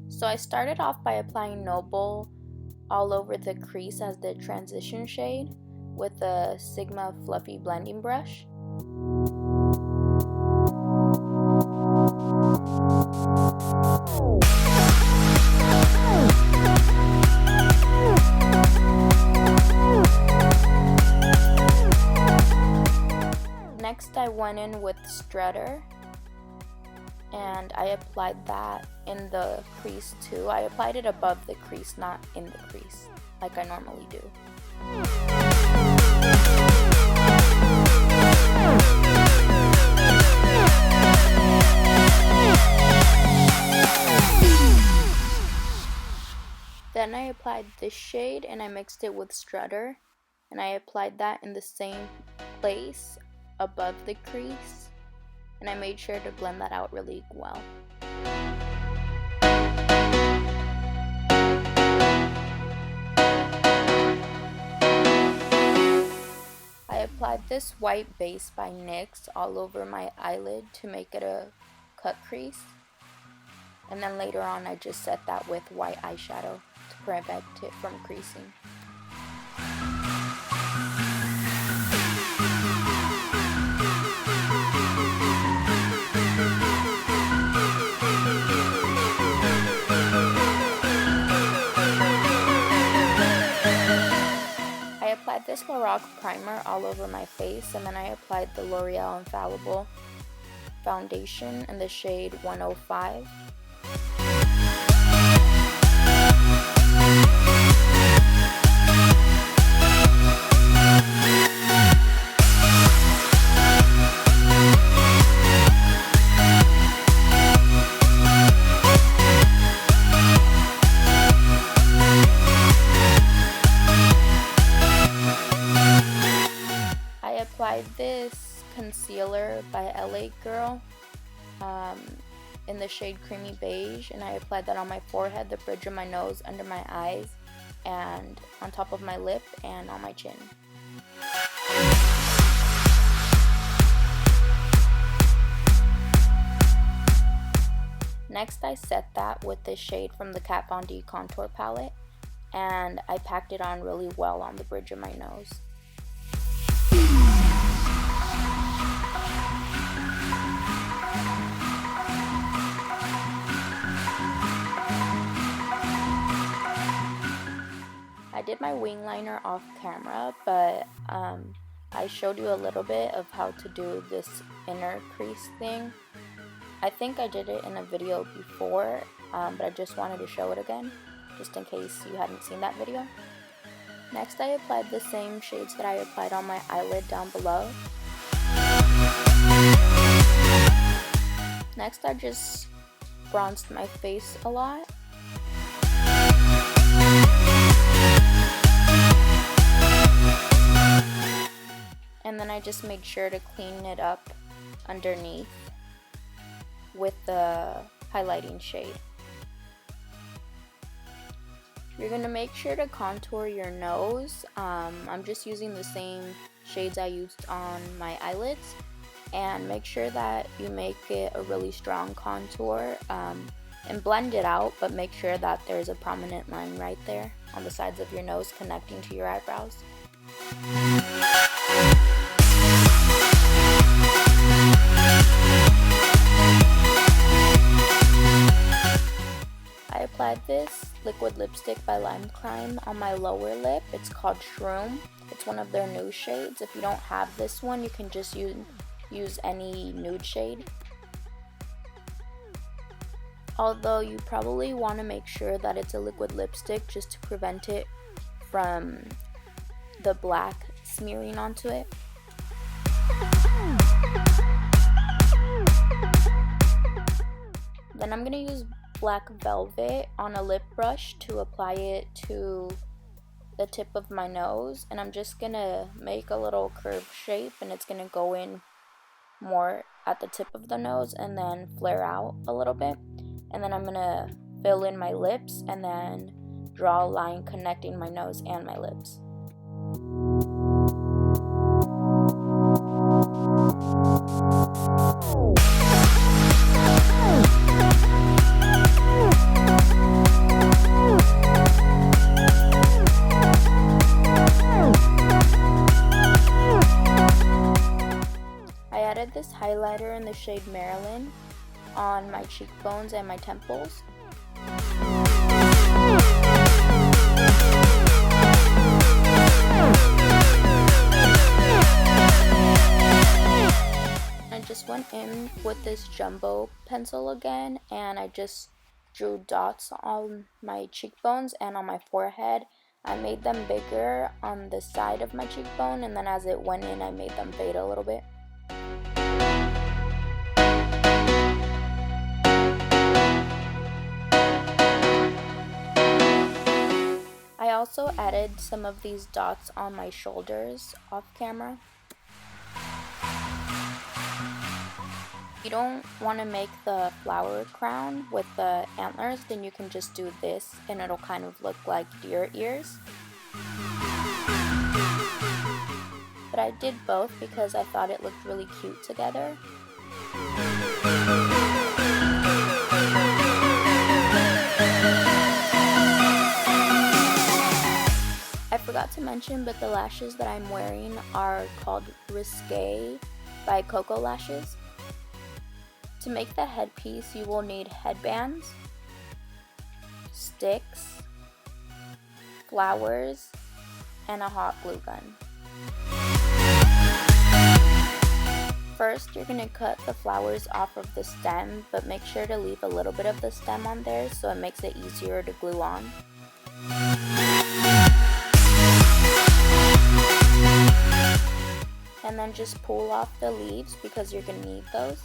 So I started off by applying Noble all over the crease as the transition shade with a Sigma Fluffy blending brush. Next I went in with Strutter and I applied that in the crease too. I applied it above the crease, not in the crease, like I normally do. Then I applied this shade and I mixed it with Strutter, and I applied that in the same place above the crease, and I made sure to blend that out really well. I applied this white base by NYX all over my eyelid to make it a cut crease, and then later on I just set that with white eyeshadow to prevent it from creasing. I applied this Lorac primer all over my face, and then I applied the L'Oreal Infallible foundation in the shade 105. I applied this concealer by LA Girl in the shade Creamy Beige, and I applied that on my forehead, the bridge of my nose, under my eyes, and on top of my lip and on my chin. Next I set that with this shade from the Kat Von D contour palette, and I packed it on really well on the bridge of my nose. I did my wing liner off camera, but I showed you a little bit of how to do this inner crease thing. I think I did it in a video before, but I just wanted to show it again, just in case you hadn't seen that video. Next I applied the same shades that I applied on my eyelid down below. Next I just bronzed my face a lot. And then I just made sure to clean it up underneath with the highlighting shade. You're going to make sure to contour your nose. I'm just using the same shades I used on my eyelids. And make sure that you make it a really strong contour and blend it out, but make sure that there's a prominent line right there on the sides of your nose connecting to your eyebrows. I applied this liquid lipstick by Lime Crime on my lower lip. It's called Shroom. It's one of their new shades. If you don't have this one, you can just use any nude shade. Although you probably want to make sure that it's a liquid lipstick just to prevent it from the black smearing onto it. Then I'm going to use Black Velvet on a lip brush to apply it to the tip of my nose, and I'm just going to make a little curved shape, and it's going to go in more at the tip of the nose and then flare out a little bit. and then I'm gonna fill in my lips and then draw a line connecting my nose and my lips. I added this highlighter in the shade Marilyn on my cheekbones and my temples. I just went in with this jumbo pencil again, and I just drew dots on my cheekbones and on my forehead. I made them bigger on the side of my cheekbone, and then as it went in, I made them fade a little bit. I also added some of these dots on my shoulders off camera. If you don't want to make the flower crown with the antlers, then you can just do this and it'll kind of look like deer ears. But I did both because I thought it looked really cute together. I forgot to mention, but the lashes that I'm wearing are called Risque by Coco Lashes. To make the headpiece, you will need headbands, sticks, flowers, and a hot glue gun. First, you're going to cut the flowers off of the stem, but make sure to leave a little bit of the stem on there so it makes it easier to glue on. And then just pull off the leaves because you're going to need those.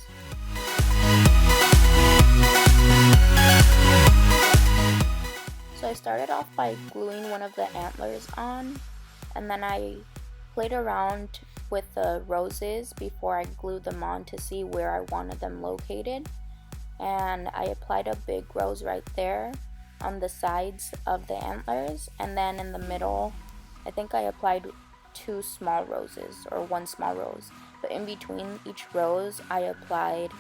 So I started off by gluing one of the antlers on, and then I played around with the roses before I glued them on to see where I wanted them located. And I applied a big rose right there on the sides of the antlers, and then in the middle, I think I applied 2 small roses or 1 small rose. But in between each rose, I applied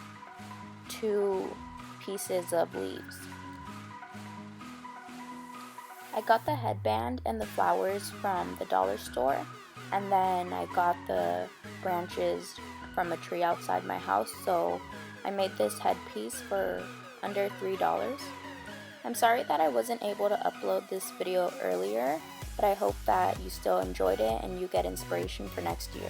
2 pieces of leaves. I got the headband and the flowers from the dollar store, and then I got the branches from a tree outside my house, so I made this headpiece for under $3. I'm sorry that I wasn't able to upload this video earlier, but I hope that you still enjoyed it and you get inspiration for next year.